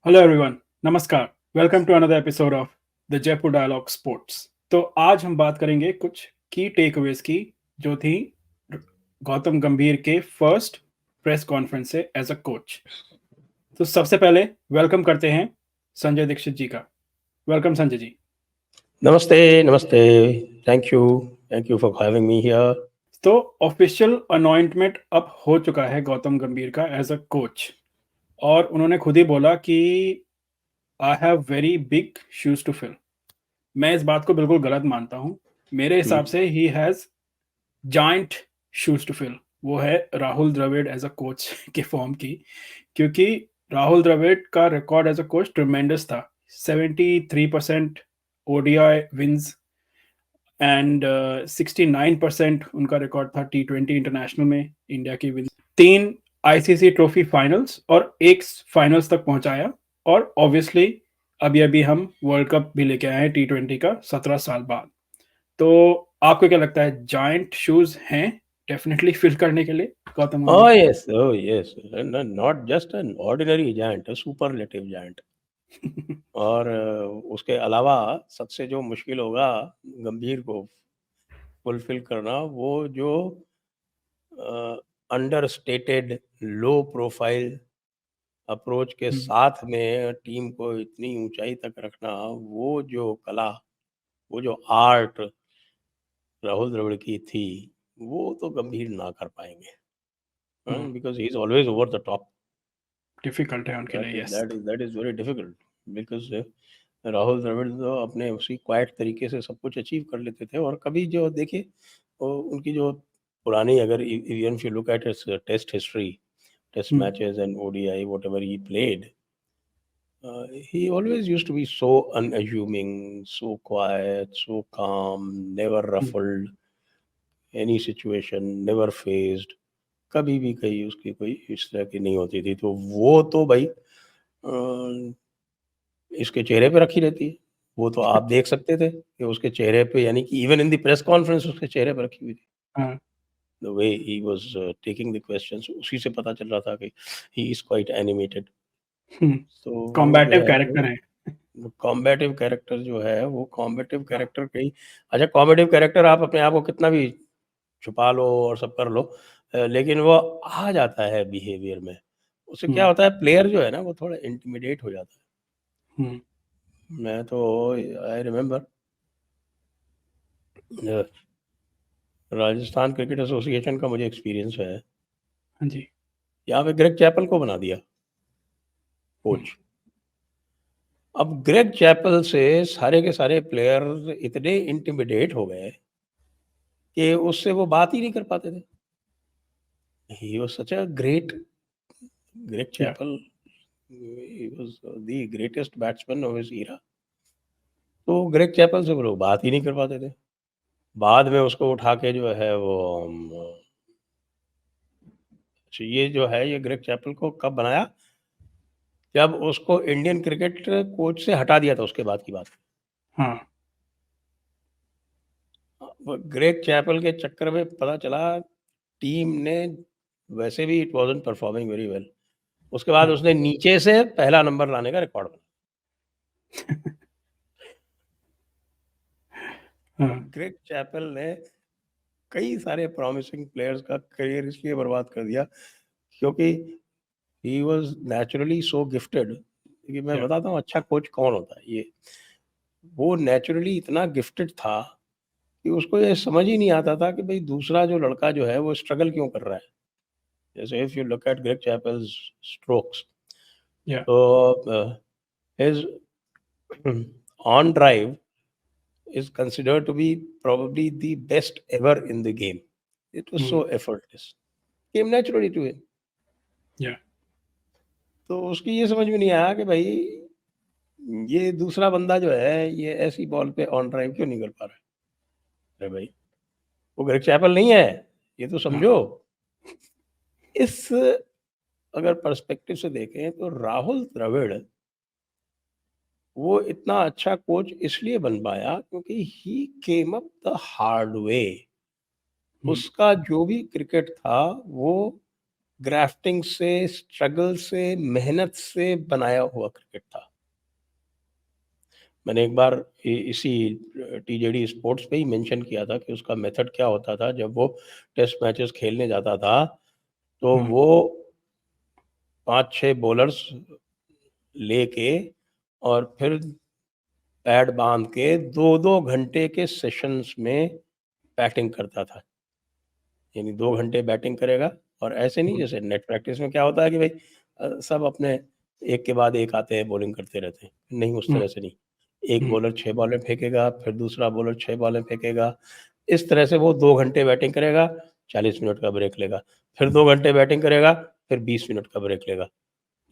Hello everyone, नमस्कार। Welcome to another episode of the Jaipur dialogue sports. तो आज हम बात करेंगे कुछ की टेकअवेज की, जो थी गौतम गंभीर के फर्स्ट प्रेस कॉन्फ्रेंस से एज अ कोच। तो सबसे पहले वेलकम करते हैं संजय दीक्षित जी का। वेलकम संजय जी। नमस्ते, नमस्ते। Thank you for having me here. तो ऑफिशियल अनॉइंटमेंट अब हो चुका है गौतम गंभीर का एज अ कोच, और उन्होंने खुद ही बोला कि I have very big shoes to fill. मैं इस बात को बिल्कुल गलत मानता हूँ। मेरे हिसाब से he has giant shoes to fill. वो है Rahul Dravid as a coach के फॉर्म की, क्योंकि राहुल द्रविड़ का record as a coach tremendous था। 73% ओडीआई विंस एंड 69% उनका रिकॉर्ड था T20 इंटरनेशनल में इंडिया की विंस। 3 आईसीसी ट्रॉफी फाइनल्स और एक फाइनल्स तक पहुंचाया, और ऑब्वियसली अभी अभी हम वर्ल्ड कप भी लेके आए हैं T20 का 17 साल बाद। तो आपको क्या लगता है, जायंट शूज हैं डेफिनेटली फिल करने के लिए गौतम गंभीर? Oh yes, not just an ordinary giant, superlative giant. और उसके अलावा सबसे जो मुश्किल होगा गंभीर को फुलफिल करना, वो जो under stated low profile approach के हम्म, साथ में टीम को इतनी ऊंचाई तक रखना, वो जो कला, वो जो आर्ट राहुल द्रविड़ की थी, वो तो गंभीर ना कर पाएंगे, because he is always over the top. Difficult है उनके That लिए, is yes. that is that is very difficult because Rahul Dravid तो अपने उसी क्वाइट तरीके से सब कुछ अचीव कर लेते थे। और कभी जो देखिए, उनकी जो पुरानी, अगर even if you look at his test history, test matches and ODI whatever he played, he always used to be so unassuming, so quiet, so calm, never ruffled any situation, never faced, कभी भी कहीं उसकी कोई इस तरह की नहीं होती थी। तो वो तो भाई इसके चेहरे पे रखी रहती है। वो तो आप देख सकते थे कि उसके चेहरे पे, यानी कि even in the press conference उसके चेहरे पे रखी हुई थी। हाँ। The way he was taking the questions, उसी से पता चल रहा था कि ही इज क्वाइट एनिमेटेड। तो वो जो कॉम्बैटिव है कैरेक्टर है। वो कॉम्बैटिव कैरेक्टर जो है, वो कॉम्बैटिव कैरेक्टर कहीं, अच्छा कॉम्बैटिव कैरेक्टर आप अपने आप को कितना भी छुपा लो और सब कर लो, लेकिन वो आ जाता है बिहेवियर में। उससे क्या हम्म, होता है, प्लेयर जो है ना, वो थोड़ा इंटिमिडेट हो जाता हम्म, है। मैं तो I remember Rajasthan cricket association का मुझे एक्सपीरियंस है। हाँ जी। यहाँ पे ग्रेग चैपल को बना दिया हम्म, कोच। अब ग्रेग चैपल से सारे के सारे प्लेयर इतने इंटिमिडेट हो गए कि उससे वो बात ही नहीं कर पाते थे। He was such a great, Greg या Chappell, he was the greatest batsman of his era. तो ग्रेग चैपल से वो लोग बात ही नहीं कर पाते थे। बाद में उसको उठा के जो है वो अच्छा, ये जो है, ये ग्रेग चैपल को कब बनाया, जब उसको इंडियन क्रिकेट कोच से हटा दिया था, उसके बाद की बात। हाँ। वो ग्रेग चैपल के चक्कर में पता चला, टीम ने वैसे भी it wasn't performing very well. उसके बाद हम्म, उसने नीचे से पहला नंबर लाने का रिकॉर्ड बनाया। हाँ। ग्रेग चैपल ने कई सारे प्रॉमिसिंग प्लेयर्स का करियर इसलिए बर्बाद कर दिया क्योंकि he was naturally so gifted. कि मैं या बताता हूँ अच्छा कोच कौन होता है। ये वो नेचुरली इतना गिफ्टेड था कि उसको ये समझ ही नहीं आता था कि भाई दूसरा जो लड़का जो है वो स्ट्रगल क्यों कर रहा है। जैसे if you look eight Greg chapels strokes, या तो his on drive is considered to be probably the best ever in the game. It was so effortless. Came naturally to him. या तो उसकी ये समझ में नहीं आया कि भाई ये दूसरा बंदा जो है ये ऐसी बॉल पे ऑन ड्राइव क्यों नहीं कर पा रहा है। अरे भाई वो ग्रेग चैपल नहीं है, ये तो हाँ। समझो। इस अगर पर्सपेक्टिव से देखें तो राहुल द्रविड़ वो इतना अच्छा कोच इसलिए बन पाया क्योंकि he came up the hard way. Hmm, उसका जो भी क्रिकेट था वो ग्राफ्टिंग से, स्ट्रगल से, मेहनत से बनाया हुआ क्रिकेट था। मैंने एक बार इसी टीजेडी स्पोर्ट्स पे ही मेंशन किया था कि उसका मेथड क्या होता था। जब वो टेस्ट मैचेस खेलने जाता था तो वो 5-6 बॉलर्स लेके और फिर पैड बांध के 2-2 घंटे के सेशंस में बैटिंग करता था। यानी 2 घंटे बैटिंग करेगा और ऐसे नहीं जैसे नेट प्रैक्टिस में क्या होता है कि भाई सब अपने एक के बाद एक आते हैं, बॉलिंग करते रहते हैं। नहीं, उस तरह से नहीं। एक बॉलर 6 बॉलें फेंकेगा, फिर दूसरा बॉलर 6 बॉलें फेंकेगा। इस तरह से वो 2 घंटे बैटिंग करेगा, 40 मिनट का ब्रेक लेगा। फिर 2 घंटे बैटिंग करेगा, फिर 20 मिनट का ब्रेक लेगा,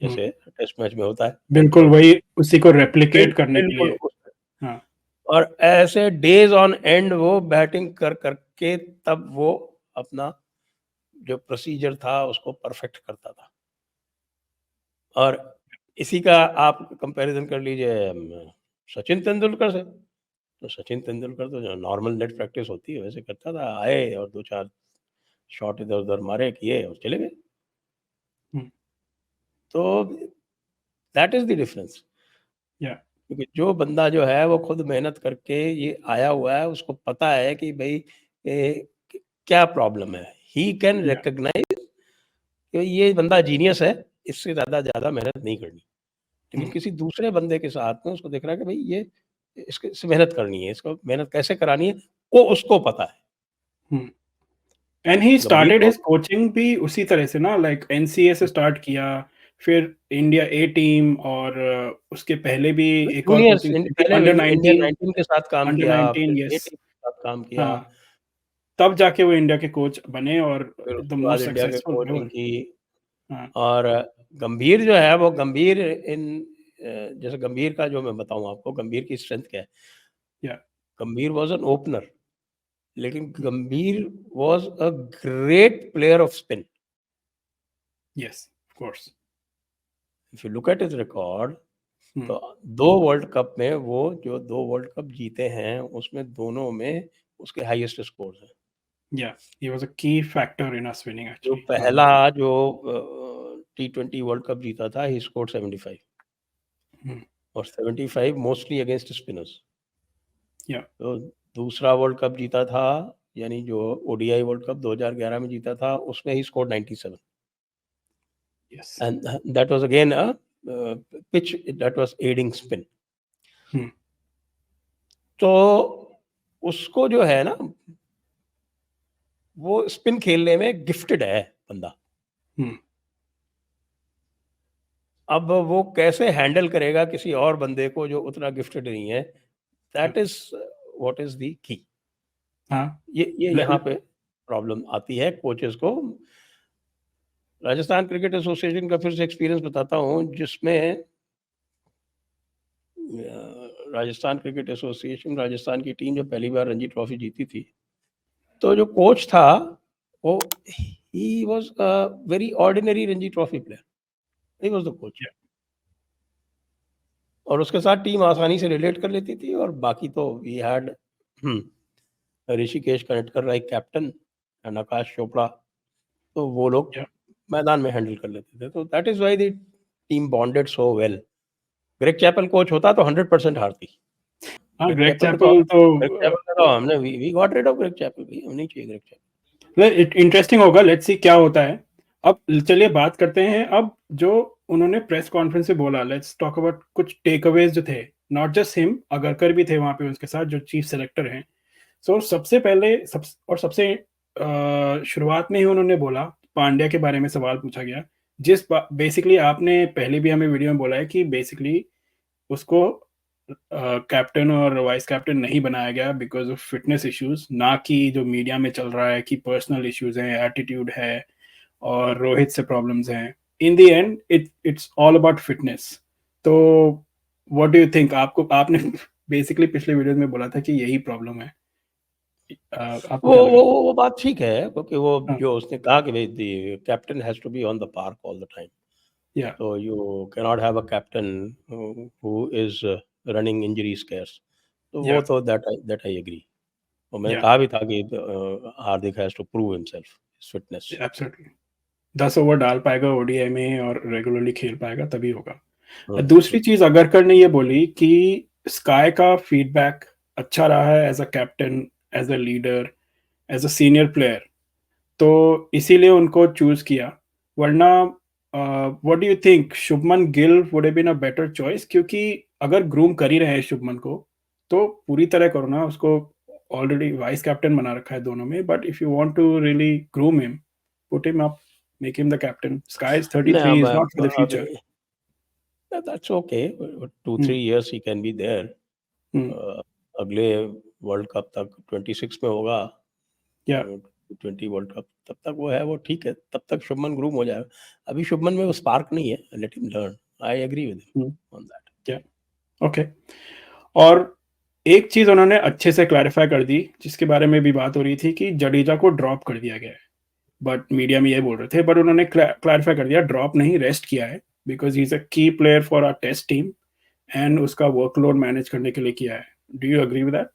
जैसे टेस्ट मैच में होता है। बिल्कुल वही उसी को रेप्लिकेट करने के बिल्कुल। लिए। हाँ, और ऐसे डेज ऑन एंड वो बैटिंग कर करके तब वो अपना जो प्रोसीजर था उसको परफेक्ट करता था। और इसी का आप कंपैरिजन कर लीजिए सचिन तेंदुलकर से। तो सचिन तेंदुलकर तो जो नॉर्मल नेट प्रैक्टिस होती है वैसे करता था, आए और 2-4 शॉट इधर-उधर मारे, किए और चले गए। हम्म, तो दैट इज़ द डिफरेंस। या क्योंकि जो बंदा जो है वो खुद मेहनत करके ये आया हुआ है, उसको पता है कि भाई क्या प्रॉब्लम है। ही कैन या रिकॉग्नाइज कि ये बंदा जीनियस है, इससे ज़्यादा मेहनत नहीं करनी। लेकिन किसी दूसरे बंदे के साथ में उसको दिख रहा है कि भाई ये इससे मेहनत करनी है, इसको मेहनत कैसे करानी है, वो उसको पता है। एंड ही गंभीर स्टार्टेड को हिज कोचिंग भी उसी तरह से ना, लाइक एनसीए से स्टार्ट किया, फिर इंडिया ए टीम, और उसके पहले भी एक और जूनियर्स कोचिंग थी पहले अंडर इंडियन 19। 19 के साथ काम अंडर किया, 19, फिर ए यस। टीम के साथ काम किया, हाँ, तब जाके वो इंडिया के कोच बने और फिर द उसके बाद मोस्ट इंडिया के सक्सेसफुल कोचिंग एवर। की। हाँ, और गंभीर जो है वो गंभीर जैसे गंभीर का जो मैं बताऊँ आपको, गंभीर की स्ट्रेंथ क्या है। या गंभीर वाज़ एन ओपनर, लेकिन गंभीर was a great player off spin. Yes, of course. If you look at his record, तो 2 वर्ल्ड कप में वो जो 2 वर्ल्ड कप जीते हैं, उसमें दोनों में उसके हाईएस्ट स्कोर्स हैं। या ही वाज अ की फैक्टर इन अस विनिंग जो एक्चुअली, नो पहला डाउट। जो टी20 वर्ल्ड कप जीता था, ही स्कोर्ड 75 और 75 मोस्टली अगेंस्ट स्पिनर्स। या तो दूसरा वर्ल्ड कप जीता था, यानी जो ओडीआई वर्ल्ड कप 2011 में जीता था, उसमें he scored 97 yes. And that was again a pitch that was adding spin. तो उसको जो है ना, वो स्पिन खेलने में गिफ्टेड है बंदा। अब वो कैसे हैंडल करेगा किसी और बंदे को जो उतना गिफ्टेड नहीं है, that is what is the key. हाँ, ये यहाँ पे प्रॉब्लम आती है कोचेस को। राजस्थान क्रिकेट एसोसिएशन का फिर से एक्सपीरियंस बताता हूँ, जिसमें राजस्थान क्रिकेट एसोसिएशन, राजस्थान की टीम जब पहली बार रणजी ट्रॉफी जीती थी, तो जो कोच था वो he was a very ordinary Ranji trophy player, he was the coach. और उसके साथ टीम आसानी से रिलेट कर लेती थी। और बाकी तो we had Hrishikesh Kanitkar like captain and Akash Chopra, तो वो लोग या मैदान में हैंडल कर लेते थे। तो that is why the team bonded so well. Greg Chappell coach होता तो 100% हारती। हाँ, ग्रेग ग्रेग चैपल को तो चैपल तो ग्रेग चैपल का तो हमने we got rid of Greg Chappell, भाई हम नहीं चाहिए ग्रेग चैपल। इंटरेस्टिंग होगा, लेट्स सी क्या होता है। अब चलिए बात करते हैं, अब जो उन्होंने प्रेस कॉन्फ्रेंस में बोला, लेट्स टॉक अबाउट कुछ टेक अवेज जो थे, नॉट जस्ट हिम, अगरकर भी थे वहां पे उसके साथ जो चीफ सेलेक्टर हैं। सो सबसे पहले सबसे शुरुआत में ही उन्होंने बोला, पांड्या के बारे में सवाल पूछा गया, जिस बेसिकली आपने पहले भी हमें वीडियो में बोला है कि बेसिकली उसको कैप्टन और वाइस कैप्टन नहीं बनाया गया बिकॉज ऑफ फिटनेस इश्यूज, ना कि जो मीडिया में चल रहा है कि पर्सनल इश्यूज हैं, एटीट्यूड है और रोहित से प्रॉब्लम्स हैं। In the end it's all about fitness. तो व्हाट डू यू थिंक? आपको आपने बेसिकली पिछले वीडियो में बोला था कि यही प्रॉब्लम है। आपको वो क्या वो लगा? वो बात ठीक है, क्योंकि वो हाँ, जो उसने कहा कि भाई the captain has to be on the park all the time. Yeah So you cannot have a captain who is running injury scares. तो या वो तो that I agree। और मैंने या कहा भी था कि Hardik has to prove himself, his fitness. Absolutely, 10 over डाल पाएगा ओडीआई में और रेगुलरली खेल पाएगा तभी होगा। हुँ, दूसरी चीज़ अगरकर ने ये बोली कि स्काई का फीडबैक अच्छा रहा है as a captain, as a leader, as a senior player, तो इसीलिए उनको चूज़ किया। वरना what do you think Shubman Gill would have been a better choice? क्योंकि अगर ग्रूम कर ही रहे हैं शुभमन को, तो पूरी तरह करो ना उसको। ऑलरेडी वाइस कैप्टन बना रखा है दोनों में, but if you want to really groom him, put him up, make him the captain. Sky is नहीं 33, अब इज़ नॉट फॉर द अभी future. That's okay 2-3 hmm, years he can be there. Hmm, अगले world cup तक 26 में होगा या T20 world cup, तब तक वो है, वो ठीक है, तब तक शुभमन ग्रूम हो जाएगा। अभी शुभमन में वो स्पार्क नहीं है, let him learn. I agree with hmm, him on that. Yeah okay. और एक चीज़ उन्होंने अच्छे से क्लैरिफ़ाई कर दी, जिसके बारे में भी बात हो रही थी कि जडेजा को ड्रॉप कर दिया गया है। बट मीडिया में ये बोल रहे थे, बट उन्होंने क्लैरिफ़ाई कर दिया, ड्रॉप नहीं, रेस्ट किया है, because he is a key player for our test team and उसका वर्कलोड मैनेज करने के लिए किया है। Do you agree with that?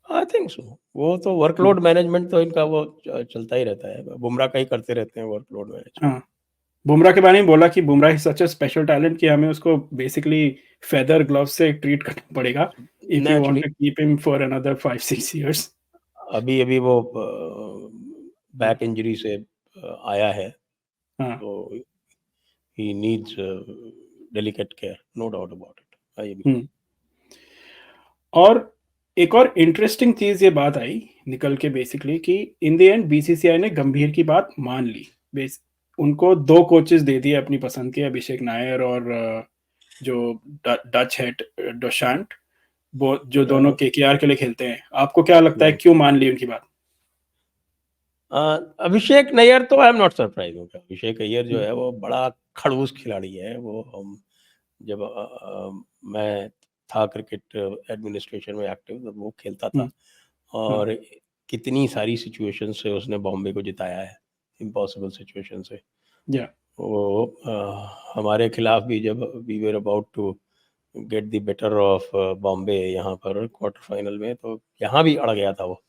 I think so. वो तो हुँ, वर्कलोड मैनेजमेंट तो इनका वो चलता ही रहता है। बुमराह का ही करते रहते हैं वर्कलोड मैनेजमेंट। हाँ, बुमराह के बारे में बोला कि Bumrah is such a special talent कि हमें उसको बेसिकली फेदर ग्लव्स से ट्रीट करना पड़ेगा, if you want naturally to keep him for another 5-6 years. अभी-अभी वो हाँ, बैक इंजरी से आया है, हाँ, तो he needs delicate care, no doubt about it. I agree. Hmm. और एक और इंटरेस्टिंग चीज़ ये बात आई निकल के बेसिकली कि इन द एंड बीसीसीआई ने गंभीर की बात मान ली। बेस उनको 2 कोचेस दे दिए अपनी पसंद के, अभिषेक नायर और जो डच है डोशांट, वो जो दोनों केकेआर के लिए खेलते हैं। आपको क्या लगता है हुँ। क्यों मान ली उनकी बात? अ, अभिषेक नैयर तो आई एम नॉट सरप्राइज़ हूँ। अभिषेक अय्यर जो हुँ, है वो बड़ा खड़ूस खिलाड़ी है। वो हम जब मैं था क्रिकेट एडमिनिस्ट्रेशन में एक्टिव, तब वो खेलता हुँ, था हाँ, और कितनी सारी सिचुएशन से उसने बॉम्बे को जिताया है, इम्पॉसिबल सिचुएशन से। या वो हमारे खिलाफ भी जब we were about to get the better of Bombay यहाँ पर क्वार्टर फाइनल में, तो यहाँ भी अड़ गया था वो,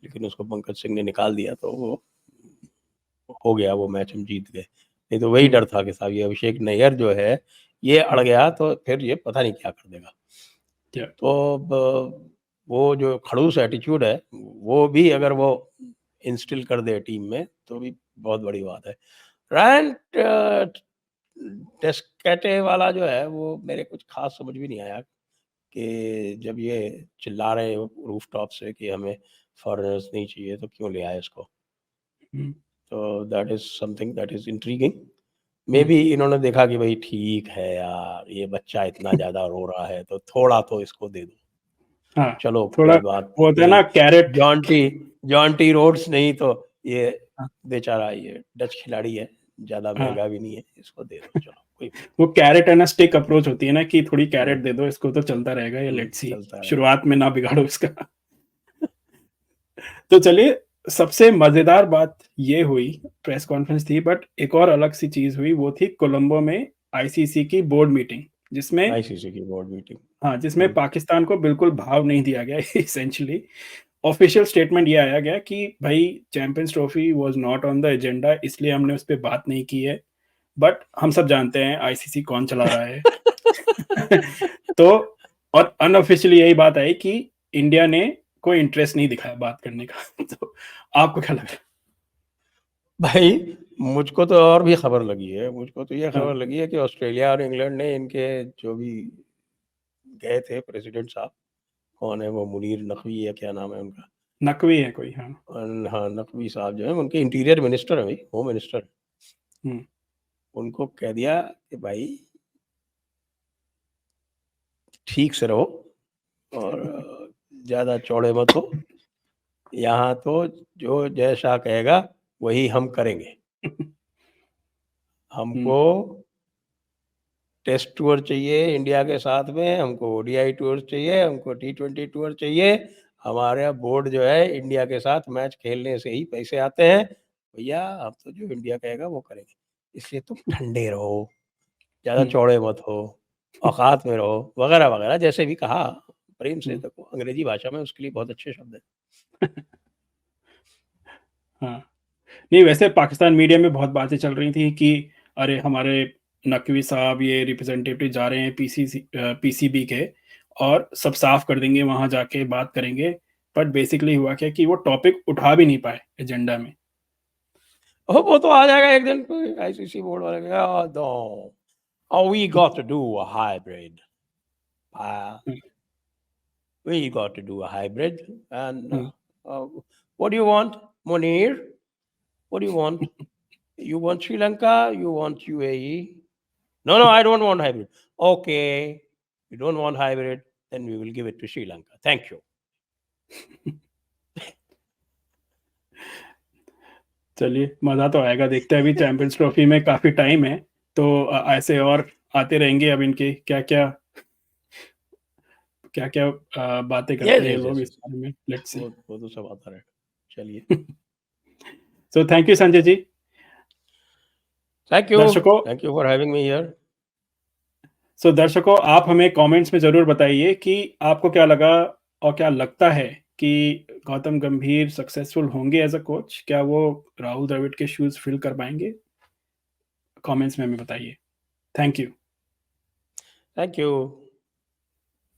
लेकिन उसको पंकज सिंह ने निकाल दिया, तो वो हो गया, वो मैच हम जीत गए। नहीं तो वही हुँ, डर था कि साहब ये अभिषेक नैयर जो है, ये अड़ हुँ, गया तो फिर ये पता नहीं क्या कर देगा। या तो वो जो खड़ूस एटीट्यूड है, वो भी अगर वो इंस्टिल कर दे टीम में, तो भी बहुत बड़ी बात है। रायन टेस्केटे वाला जो है, वो मेरे कुछ ख़ास समझ में नहीं आया कि जब ये चिल्ला रहे हैं रूफ़टॉप से कि हमें फॉरेनर्स नहीं चाहिए, तो क्यों ले आए इसको? हुँ, तो that is something that is intriguing. Hmm, maybe इन्होंने देखा कि भई ठीक है यार, ये बच्चा इतना ज़्यादा रो रहा है, तो थोड़ा तो इसको दे दो। हाँ, चलो थोड़ा कोई बात वो नहीं, होता है यही ना कैरेट। जॉन टी रोड्स नहीं तो ये हाँ, बेचारा ये डच खिलाड़ी है, ज़्यादा हाँ, महँगा भी नहीं है, इसको दे दो, चलो कोई बात वो carrot and a stick approach होती है ना कि थोड़ी नहीं। कैरेट दे दो इसको तो चलता रहेगा, या लेट्स सी, चलता रहेगा। शुरुआत में ना बिगाड़ो इसका। तो चलिए, सबसे मज़ेदार बात ये हुई, प्रेस कॉन्फ्रेंस थी, बट एक और अलग सी चीज़ हुई, वो थी कोलंबो में आईसीसी की बोर्ड मीटिंग, जिसमें आईसीसी की बोर्ड मीटिंग। हाँ, जिसमें हुँ। पाकिस्तान को बिल्कुल भाव नहीं दिया गया एसेंशियली। ऑफिशियल स्टेटमेंट ये आया गया कि भाई champions trophy was not on the agenda, इसलिए हमने उस पे बात नहीं की है। बट हम सब जानते हैं आईसीसी कौन चला रहा है। तो और अनऑफिशियली यही बात आई कि इंडिया ने कोई इंटरेस्ट नहीं दिखाया बात करने का। तो आपको क्या लग रहा भाई, मुझको तो और भी खबर लगी है, मुझको तो ये है? हाँ, खबर लगी है कि ऑस्ट्रेलिया और इंग्लैंड ने इनके जो भी गए थे प्रेसिडेंट साहब, कौन है वो मुनीर नकवी या क्या नाम है उनका? नकवी है कोई, हाँ। हाँ, नकवी साहब जो हैं उनके इंटीरियर मिनिस्टर हैं भई, होम मिनिस्टर। हुँ, उनको कह दिया कि भाई ठीक से रहो और ज़्यादा चौड़े मत हो। यहाँ तो जो जैसा कहेगा वही हम करेंगे। हुँ, हमको टेस्ट टूर चाहिए इंडिया के साथ में, हमको ओडीआई टूर चाहिए, हमको टी20 टूर चाहिए। हमारा बोर्ड जो है इंडिया के साथ मैच खेलने से ही पैसे आते हैं। भैया हम तो जो इंडिया कहेगा वो करेंगे। इसलिए तुम ठंडे रहो, ज़्यादा हुँ, चौड़े मत हो, औकात में रहो, वगैरह-वगैरह जैसे भी कहा प्रेम से। हुँ, देखो अंग्रेज़ी भाषा में उसके लिए बहुत अच्छे शब्द हैं। हाँ। नहीं, वैसे पाकिस्तान मीडिया में बहुत बातें चल रही थी कि अरे हमारे नकवी साहब ये रिप्रेजेंटेटिव जा रहे हैं पीसीबी के और सब साफ कर देंगे, वहाँ जाके बात करेंगे। बट बेसिकली हुआ क्या कि वो टॉपिक उठा भी नहीं पाए एजेंडा में। वो तो आ जाएगा एक दिन, कोई आईसीसी बोर्ड वाले कहेगा, "Oh, we got to do a hybrid. Hmm, We got to do a hybrid." And hmm. what do you want, Munir? What do you want? You want Sri Lanka? You want UAE? No, no, I don't want hybrid. Okay, you don't want hybrid, then we will give it to Sri Lanka. Thank you. चलिए, मज़ा तो आएगा, देखते हैं। अभी champions trophy में काफ़ी time है, तो ऐसे और आते रहेंगे। अब इनके क्या-क्या बातें Yes, करते हैं ये yes, yes, लोग इस yes. बारे में, लेट्स सी। वो तो सब आता रहेगा। चलिए। So thank you Sanjay ji. Thank you. दर्शकों Thank you for having me here. दर्शकों, आप हमें कमेंट्स में ज़रूर बताइए कि आपको क्या लगा और क्या लगता है कि गौतम गंभीर सक्सेसफुल होंगे एज़ अ कोच? क्या वो राहुल द्रविड़ के शूज़ फिल कर पाएँगे? कमेंट्स में हमें बताइए। Thank you. Thank you.